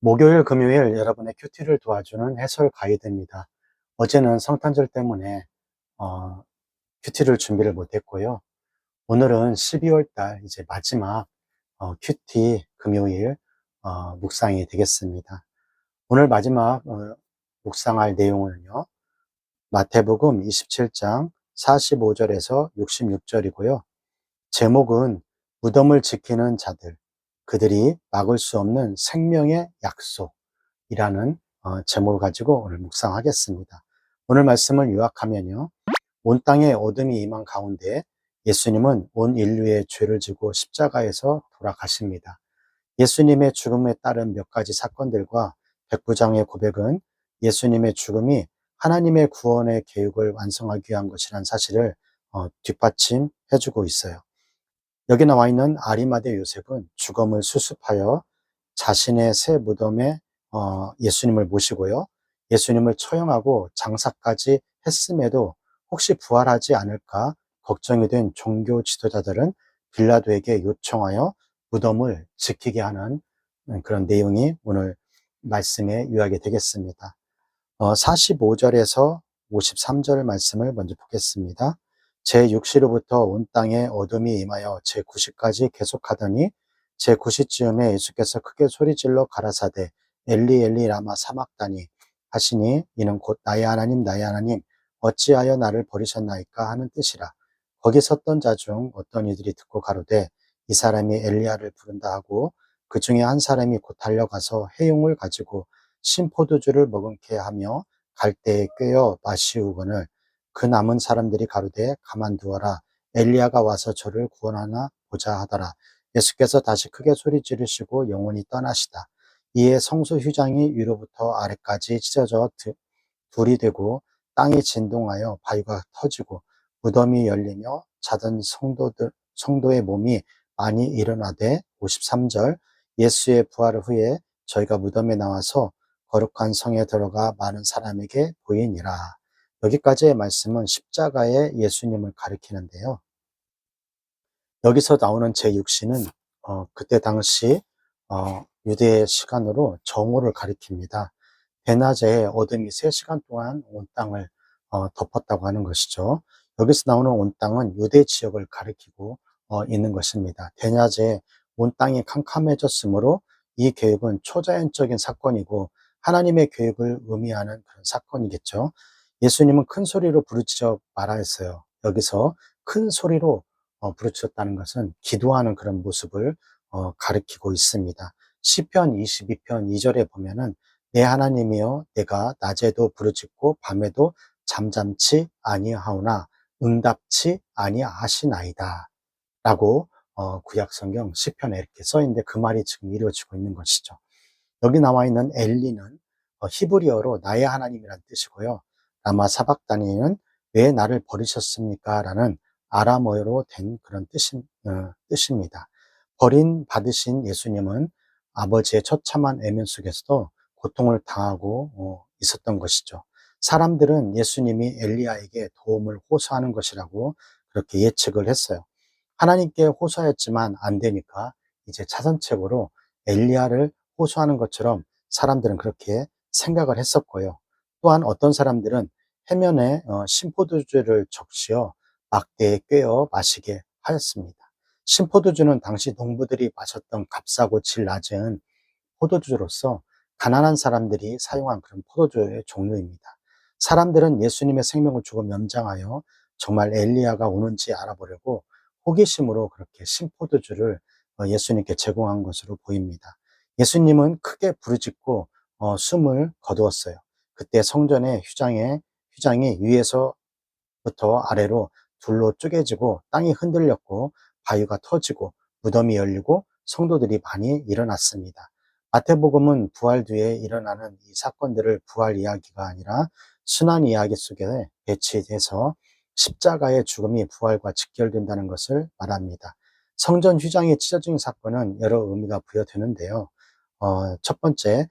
목요일, 금요일 여러분의 큐티를 도와주는 해설 가이드입니다. 어제는 성탄절 때문에 어, 큐티를 준비를 못했고요. 오늘은 12월 달 이제 마지막 큐티 금요일 묵상이 되겠습니다. 오늘 마지막 묵상할 내용은요. 마태복음 27장 45절에서 66절이고요. 제목은 무덤을 지키는 자들, 그들이 막을 수 없는 생명의 약속이라는 제목을 가지고 오늘 묵상하겠습니다. 오늘 말씀을 요약하면요. 온 땅에 어둠이 임한 가운데 예수님은 온 인류의 죄를 지고 십자가에서 돌아가십니다. 예수님의 죽음에 따른 몇 가지 사건들과 백부장의 고백은 예수님의 죽음이 하나님의 구원의 계획을 완성하기 위한 것이라는 사실을 뒷받침해주고 있어요. 여기 나와 있는 아리마대 요셉은 죽음을 수습하여 자신의 새 무덤에 예수님을 모시고요. 예수님을 처형하고 장사까지 했음에도 혹시 부활하지 않을까 걱정이 된 종교 지도자들은 빌라도에게 요청하여 무덤을 지키게 하는 그런 내용이 오늘 말씀의 요약이 되겠습니다. 45절에서 53절 말씀을 먼저 보겠습니다. 제6시로부터 온 땅에 어둠이 임하여 제9시까지 계속하더니 제9시쯤에 예수께서 크게 소리질러 가라사대 엘리 엘리 라마 사막다니 하시니 이는 곧 나의 하나님 나의 하나님 어찌하여 나를 버리셨나이까 하는 뜻이라. 거기 섰던 자 중 어떤 이들이 듣고 가로되 이 사람이 엘리야를 부른다 하고 그 중에 한 사람이 곧 달려가서 해용을 가지고 신포도주를 머금게 하며 갈대에 꿰어 마시우거늘 그 남은 사람들이 가로되 가만두어라 엘리야가 와서 저를 구원하나 보자 하더라. 예수께서 다시 크게 소리 지르시고 영원히 떠나시다. 이에 성소 휘장이 위로부터 아래까지 찢어져 둘이 되고 땅이 진동하여 바위가 터지고 무덤이 열리며 자던 성도의 몸이 많이 일어나되 53절 예수의 부활 후에 저희가 무덤에 나와서 거룩한 성에 들어가 많은 사람에게 보이니라. 여기까지의 말씀은 십자가의 예수님을 가리키는데요. 여기서 나오는 제6시는 그때 당시 유대 시간으로 정오를 가리킵니다. 대낮에 어둠이 3시간 동안 온 땅을 덮었다고 하는 것이죠. 여기서 나오는 온 땅은 유대 지역을 가리키고 있는 것입니다. 대낮에 온 땅이 캄캄해졌으므로 이 계획은 초자연적인 사건이고 하나님의 계획을 의미하는 그런 사건이겠죠. 예수님은 큰 소리로 부르짖어 말하였어요. 여기서 큰 소리로 부르짖었다는 것은 기도하는 그런 모습을 가리키고 있습니다. 시편 22편 2절에 보면은 내 하나님이여 내가 낮에도 부르짖고 밤에도 잠잠치 아니하오나 응답치 아니하시나이다 라고 구약 성경 시편에 이렇게 써 있는데 그 말이 지금 이루어지고 있는 것이죠. 여기 나와 있는 엘리는 히브리어로 나의 하나님이란 뜻이고요. 라마 사박다니는 왜 나를 버리셨습니까? 라는 아람어로 된 그런 뜻입니다. 받으신 예수님은 아버지의 처참한 외면 속에서도 고통을 당하고 있었던 것이죠. 사람들은 예수님이 엘리야에게 도움을 호소하는 것이라고 그렇게 예측을 했어요. 하나님께 호소하였지만 안 되니까 이제 차선책으로 엘리야를 호소하는 것처럼 사람들은 그렇게 생각을 했었고요. 또한 어떤 사람들은 해면에 신포도주를 적시어 막대에 꿰어 마시게 하였습니다. 신포도주는 당시 농부들이 마셨던 값싸고 질 낮은 포도주로서 가난한 사람들이 사용한 그런 포도주의 종류입니다. 사람들은 예수님의 생명을 주고 연장하여 정말 엘리야가 오는지 알아보려고 호기심으로 그렇게 신포도주를 예수님께 제공한 것으로 보입니다. 예수님은 크게 부르짖고 숨을 거두었어요. 그때 성전의 휘장이 위에서부터 아래로 둘로 쪼개지고 땅이 흔들렸고 바위가 터지고 무덤이 열리고 성도들이 많이 일어났습니다. 마태복음은 부활 뒤에 일어나는 이 사건들을 부활 이야기가 아니라 순환 이야기 속에 배치돼서 십자가의 죽음이 부활과 직결된다는 것을 말합니다. 성전 휘장이 찢어진 사건은 여러 의미가 부여되는데요. 첫 번째,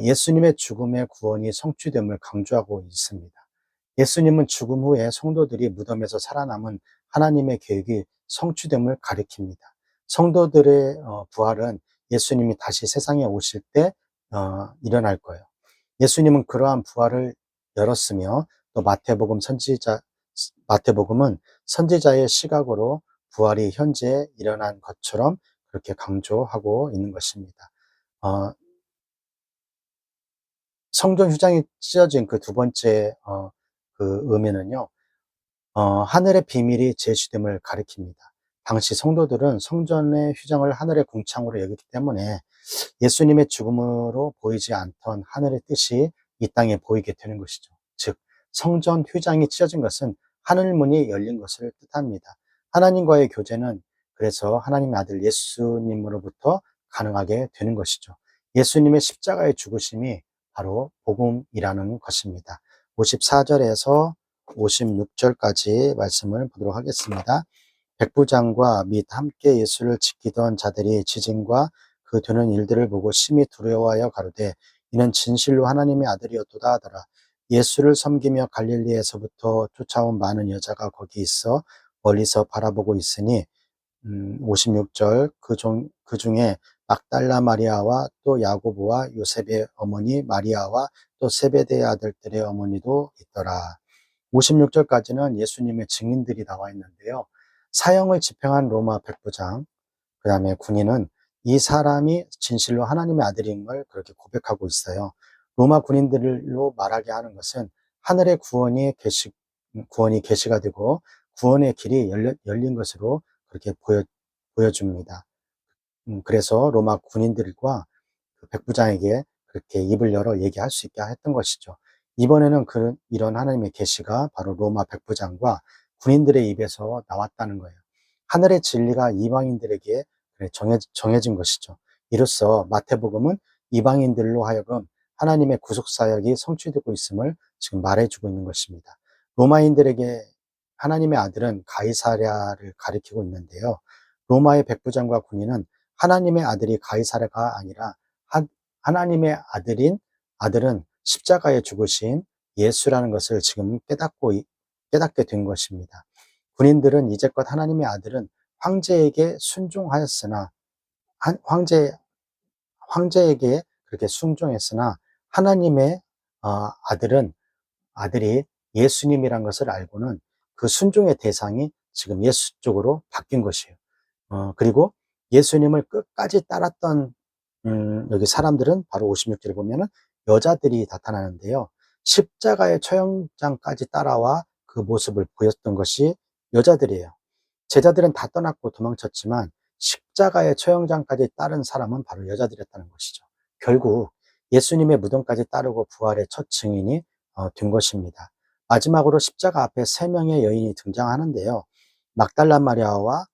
예수님의 죽음의 구원이 성취됨을 강조하고 있습니다. 예수님은 죽음 후에 성도들이 무덤에서 살아남은 하나님의 계획이 성취됨을 가리킵니다. 성도들의 부활은 예수님이 다시 세상에 오실 때 일어날 거예요. 예수님은 그러한 부활을 열었으며 또 마태복음은 선지자의 시각으로 부활이 현재 일어난 것처럼 그렇게 강조하고 있는 것입니다. 어, 성전 휘장이 찢어진 그 두 번째 그 의미는요. 하늘의 비밀이 제시됨을 가리킵니다. 당시 성도들은 성전의 휘장을 하늘의 궁창으로 여기기 때문에 예수님의 죽음으로 보이지 않던 하늘의 뜻이 이 땅에 보이게 되는 것이죠. 즉, 성전 휘장이 찢어진 것은 하늘 문이 열린 것을 뜻합니다. 하나님과의 교제는 그래서 하나님의 아들 예수님으로부터 가능하게 되는 것이죠. 예수님의 십자가의 죽으심이 바로 복음이라는 것입니다. 54절에서 56절까지 말씀을 보도록 하겠습니다. 백부장과 및 함께 예수를 지키던 자들이 지진과 그 되는 일들을 보고 심히 두려워하여 가로되 이는 진실로 하나님의 아들이었도다 하더라. 예수를 섬기며 갈릴리에서부터 쫓아온 많은 여자가 거기 있어 멀리서 바라보고 있으니 56절 그 중에 막달라 마리아와 또 야고보와 요셉의 어머니 마리아와 또 세베대의 아들들의 어머니도 있더라. 56절까지는 예수님의 증인들이 나와 있는데요. 사형을 집행한 로마 백부장, 그 다음에 군인은 이 사람이 진실로 하나님의 아들인 걸 그렇게 고백하고 있어요. 로마 군인들로 말하게 하는 것은 하늘의 구원이 계시가 되고 구원의 길이 열린 것으로 그렇게 보여줍니다. 그래서 로마 군인들과 그 백부장에게 그렇게 입을 열어 얘기할 수 있게 했던 것이죠. 이번에는 이런 하나님의 계시가 바로 로마 백부장과 군인들의 입에서 나왔다는 거예요. 하늘의 진리가 이방인들에게 정해진 것이죠. 이로써 마태복음은 이방인들로 하여금 하나님의 구속사역이 성취되고 있음을 지금 말해주고 있는 것입니다. 로마인들에게 하나님의 아들은 가이사랴를 가리키고 있는데요. 로마의 백부장과 군인은 하나님의 아들이 가이사랴가 아니라 하나님의 아들은 십자가에 죽으신 예수라는 것을 지금 깨닫게 된 것입니다. 군인들은 이제껏 하나님의 아들은 황제에게 순종하였으나 황제에게 그렇게 순종했으나 하나님의 아들이 예수님이란 것을 알고는 그 순종의 대상이 지금 예수 쪽으로 바뀐 것이에요. 그리고 예수님을 끝까지 따랐던 여기 사람들은 바로 56절에 보면은 여자들이 나타나는데요. 십자가의 처형장까지 따라와 그 모습을 보였던 것이 여자들이에요. 제자들은 다 떠났고 도망쳤지만 십자가의 처형장까지 따른 사람은 바로 여자들이었다는 것이죠. 결국 예수님의 무덤까지 따르고 부활의 첫 증인이 된 것입니다. 마지막으로 십자가 앞에 세 명의 여인이 등장하는데요. 막달라 마리아와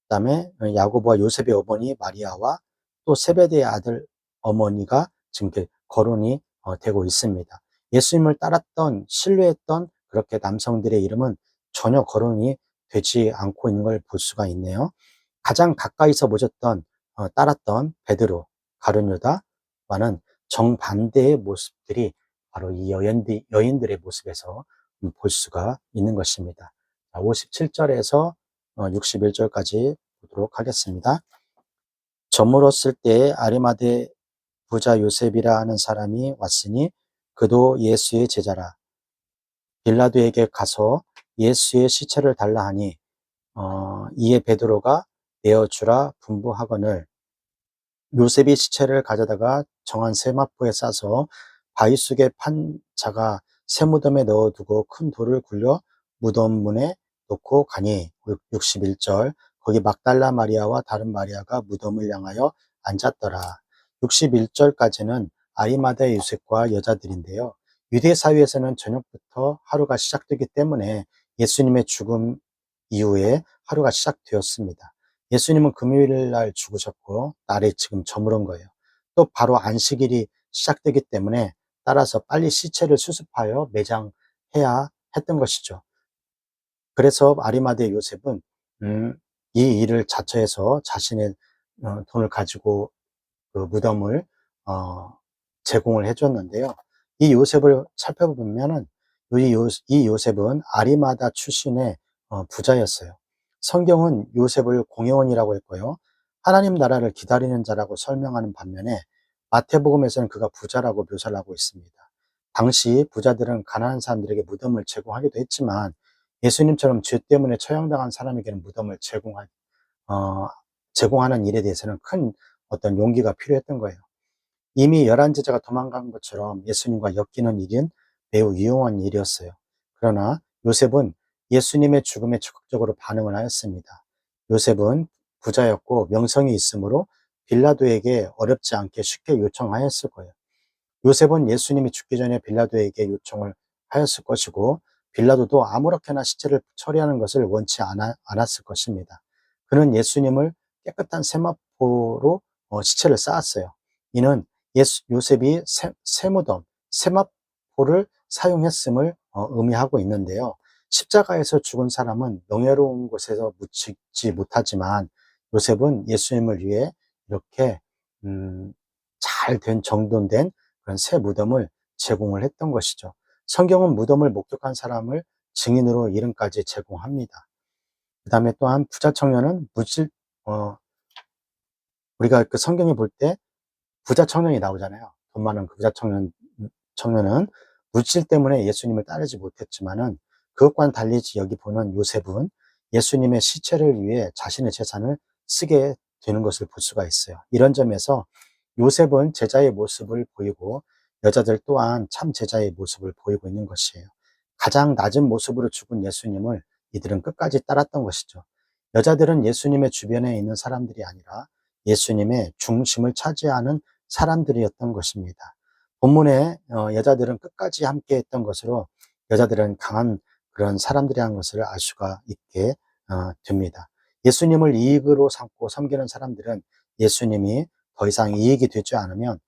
그다음에 야고보와 요셉의 어머니 마리아와 또 세베대의 아들 어머니가 지금 거론이 되고 있습니다. 예수님을 따랐던 신뢰했던 그렇게 남성들의 이름은 전혀 거론이 되지 않고 있는 걸 볼 수가 있네요. 가장 가까이서 모셨던 따랐던 베드로, 가룟 유다와는 정반대의 모습들이 바로 이 여인들의 모습에서 볼 수가 있는 것입니다. 57절에서 61절까지 보도록 하겠습니다. 저물었을 때에 아리마대 부자 요셉이라 하는 사람이 왔으니 그도 예수의 제자라. 빌라도에게 가서 예수의 시체를 달라 하니 이에 베드로가 내어주라 분부하거늘 요셉이 시체를 가져다가 정한 세마포에 싸서 바위 속에 판 자가 새 무덤에 넣어두고 큰 돌을 굴려 무덤 문에 놓고 가니 61절 거기 막달라 마리아와 다른 마리아가 무덤을 향하여 앉았더라. 61절까지는 아리마다의 요셉과 여자들인데요. 유대 사회에서는 저녁부터 하루가 시작되기 때문에 예수님의 죽음 이후에 하루가 시작되었습니다. 예수님은 금요일 날 죽으셨고 날이 지금 저물은 거예요. 또 바로 안식일이 시작되기 때문에 따라서 빨리 시체를 수습하여 매장해야 했던 것이죠. 그래서 아리마대 요셉은 이 일을 자처해서 자신의 돈을 가지고 그 무덤을 제공을 해줬는데요. 이 요셉을 살펴보면은 이 요셉은 아리마다 출신의 부자였어요. 성경은 요셉을 공회원이라고 했고요. 하나님 나라를 기다리는 자라고 설명하는 반면에 마태복음에서는 그가 부자라고 묘사를 하고 있습니다. 당시 부자들은 가난한 사람들에게 무덤을 제공하기도 했지만 예수님처럼 죄 때문에 처형당한 사람에게는 무덤을 어, 제공하는 일에 대해서는 큰 어떤 용기가 필요했던 거예요. 이미 11제자가 도망간 것처럼 예수님과 엮이는 일은 매우 위험한 일이었어요. 그러나 요셉은 예수님의 죽음에 적극적으로 반응을 하였습니다. 요셉은 부자였고 명성이 있으므로 빌라도에게 어렵지 않게 쉽게 요청하였을 거예요. 요셉은 예수님이 죽기 전에 빌라도에게 요청을 하였을 것이고 빌라도도 아무렇게나 시체를 처리하는 것을 원치 않았을 것입니다. 그는 예수님을 깨끗한 세마포로 시체를 쌓았어요. 이는 요셉이 세무덤, 세마포를 사용했음을 의미하고 있는데요. 십자가에서 죽은 사람은 명예로운 곳에서 묻히지 못하지만 요셉은 예수님을 위해 이렇게 잘 된 정돈된 그런 새 무덤을 제공을 했던 것이죠. 성경은 무덤을 목격한 사람을 증인으로 이름까지 제공합니다. 그 다음에 또한 부자 청년은 우리가 그 성경에 볼 때 부자 청년이 나오잖아요. 돈 많은 그 부자 청년은 물질 때문에 예수님을 따르지 못했지만은 그것과는 달리 여기 보는 요셉은 예수님의 시체를 위해 자신의 재산을 쓰게 되는 것을 볼 수가 있어요. 이런 점에서 요셉은 제자의 모습을 보이고 여자들 또한 참 제자의 모습을 보이고 있는 것이에요. 가장 낮은 모습으로 죽은 예수님을 이들은 끝까지 따랐던 것이죠. 여자들은 예수님의 주변에 있는 사람들이 아니라 예수님의 중심을 차지하는 사람들이었던 것입니다. 본문에 여자들은 끝까지 함께 했던 것으로 여자들은 강한 그런 사람들이라는 것을 알 수가 있게 됩니다. 예수님을 이익으로 삼고 섬기는 사람들은 예수님이 더 이상 이익이 되지 않으면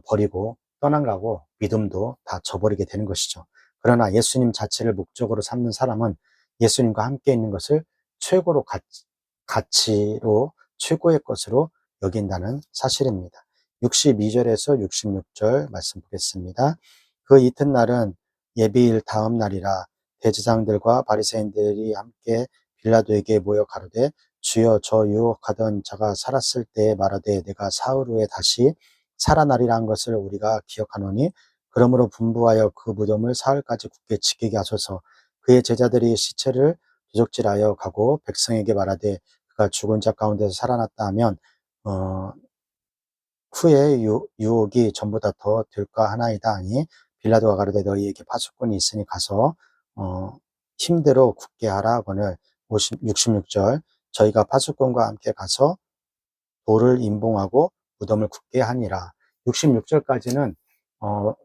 버리고 떠나가고 믿음도 다 저버리게 되는 것이죠. 그러나 예수님 자체를 목적으로 삼는 사람은 예수님과 함께 있는 것을 최고로 가치로 최고의 것으로 여긴다는 사실입니다. 62절에서 66절 말씀 보겠습니다. 그 이튿날은 예비일 다음 날이라 대제사장들과 바리새인들이 함께 빌라도에게 모여 가로되 주여 저 유혹하던 자가 살았을 때에 말하되 내가 사흘 후에 다시 살아나리라 한 것을 우리가 기억하노니 그러므로 분부하여 그 무덤을 사흘까지 굳게 지키게 하소서. 그의 제자들이 시체를 도적질하여 가고 백성에게 말하되 그가 죽은 자 가운데서 살아났다 하면 후에 유혹이 전보다 더 될까 하나이다 하니 빌라도가 가로되 너희에게 파수꾼이 있으니 가서 힘대로 굳게 하라 하거늘 66절 저희가 파수꾼과 함께 가서 돌을 임봉하고 무덤을 굳게 하니라. 66절까지는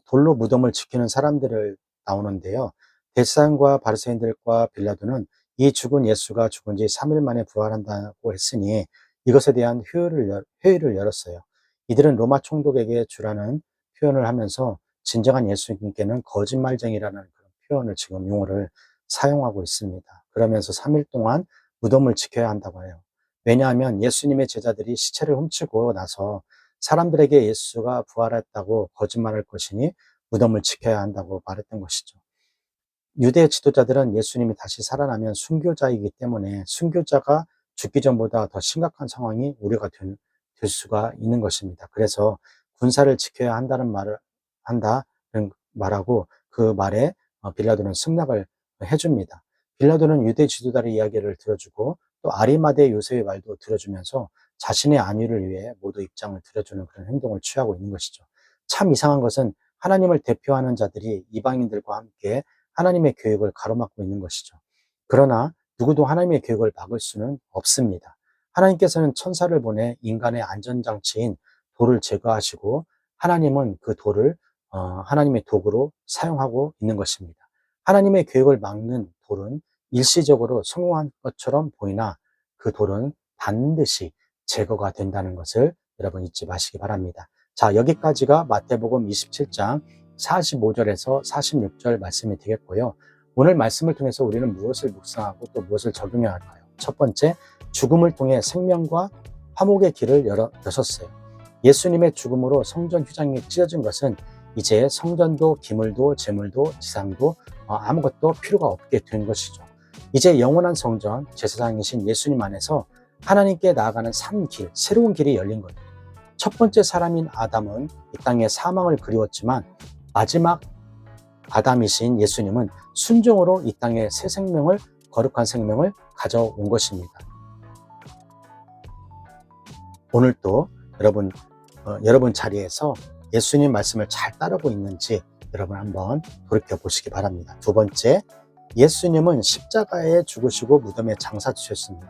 돌로 무덤을 지키는 사람들을 나오는데요. 대제사장과 바리새인들과 빌라도는 이 죽은 예수가 죽은 지 3일 만에 부활한다고 했으니 이것에 대한 회의를 열었어요. 이들은 로마 총독에게 주라는 표현을 하면서 진정한 예수님께는 거짓말쟁이라는 그런 표현을 지금 용어를 사용하고 있습니다. 그러면서 3일 동안 무덤을 지켜야 한다고 해요. 왜냐하면 예수님의 제자들이 시체를 훔치고 나서 사람들에게 예수가 부활했다고 거짓말할 것이니 무덤을 지켜야 한다고 말했던 것이죠. 유대 지도자들은 예수님이 다시 살아나면 순교자이기 때문에 순교자가 죽기 전보다 더 심각한 상황이 우려가 될 수가 있는 것입니다. 그래서 군사를 지켜야 한다는 말하고 그 말에 빌라도는 승낙을 해줍니다. 빌라도는 유대 지도자의 이야기를 들어주고 또 아리마대 요셉의 말도 들어주면서 자신의 안위를 위해 모두 입장을 들어주는 그런 행동을 취하고 있는 것이죠. 참 이상한 것은 하나님을 대표하는 자들이 이방인들과 함께 하나님의 계획을 가로막고 있는 것이죠. 그러나 누구도 하나님의 계획을 막을 수는 없습니다. 하나님께서는 천사를 보내 인간의 안전장치인 돌을 제거하시고 하나님은 그 돌을 하나님의 도구로 사용하고 있는 것입니다. 하나님의 계획을 막는 돌은 일시적으로 성공한 것처럼 보이나 그 돌은 반드시 제거가 된다는 것을 여러분 잊지 마시기 바랍니다. 자, 여기까지가 마태복음 27장 45절에서 46절 말씀이 되겠고요. 오늘 말씀을 통해서 우리는 무엇을 묵상하고 또 무엇을 적용해야 할까요? 첫 번째, 죽음을 통해 생명과 화목의 길을 여셨어요. 예수님의 죽음으로 성전 휘장이 찢어진 것은 이제 성전도 기물도 재물도 지상도 아무것도 필요가 없게 된 것이죠. 이제 영원한 성전 제사장이신 예수님 안에서 하나님께 나아가는 산 길, 새로운 길이 열린 거예요. 첫 번째 사람인 아담은 이 땅의 사망을 그리웠지만 마지막 아담이신 예수님은 순종으로 이 땅에 새 생명을, 거룩한 생명을 가져온 것입니다. 오늘도 여러분 자리에서 예수님 말씀을 잘 따르고 있는지 여러분 한번 돌이켜 보시기 바랍니다. 두 번째, 예수님은 십자가에 죽으시고 무덤에 장사 지셨습니다.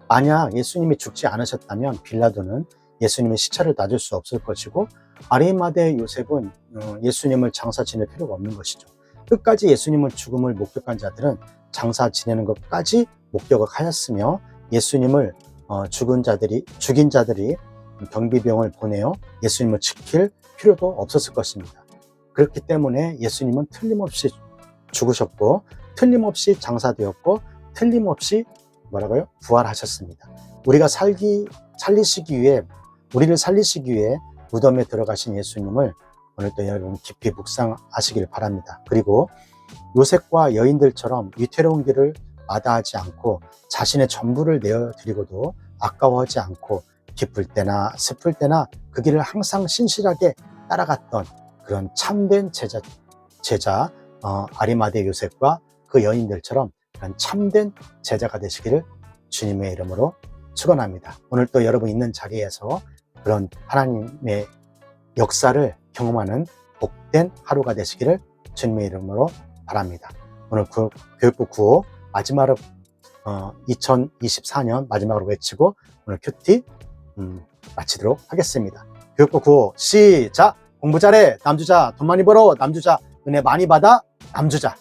만약 예수님이 죽지 않으셨다면 빌라도는 예수님의 시체를 놔줄 수 없을 것이고 아리마대 요셉은 예수님을 장사 지낼 필요가 없는 것이죠. 끝까지 예수님을 죽음을 목격한 자들은 장사 지내는 것까지 목격을 하였으며 예수님을 죽인 자들이 경비병을 보내어 예수님을 지킬 필요도 없었을 것입니다. 그렇기 때문에 예수님은 틀림없이 죽으셨고 틀림없이 장사되었고 틀림없이 부활하셨습니다. 우리를 살리시기 위해 무덤에 들어가신 예수님을 오늘도 여러분 깊이 묵상하시길 바랍니다. 그리고 요셉과 여인들처럼 위태로운 길을 마다하지 않고 자신의 전부를 내어드리고도 아까워하지 않고 기쁠 때나 슬플 때나 그 길을 항상 신실하게 따라갔던 그런 참된 제자 아리마대 요셉과 그 여인들처럼 그런 참된 제자가 되시기를 주님의 이름으로 축원합니다. 오늘 또 여러분 있는 자리에서 그런 하나님의 역사를 경험하는 복된 하루가 되시기를 주님의 이름으로 바랍니다. 오늘 교육부 9호 마지막으로 2024년 마지막으로 외치고 오늘 큐티 마치도록 하겠습니다. 교육부 9호 시작! 공부 잘해 남주자, 돈 많이 벌어 남주자, 은혜 많이 받아 남주자.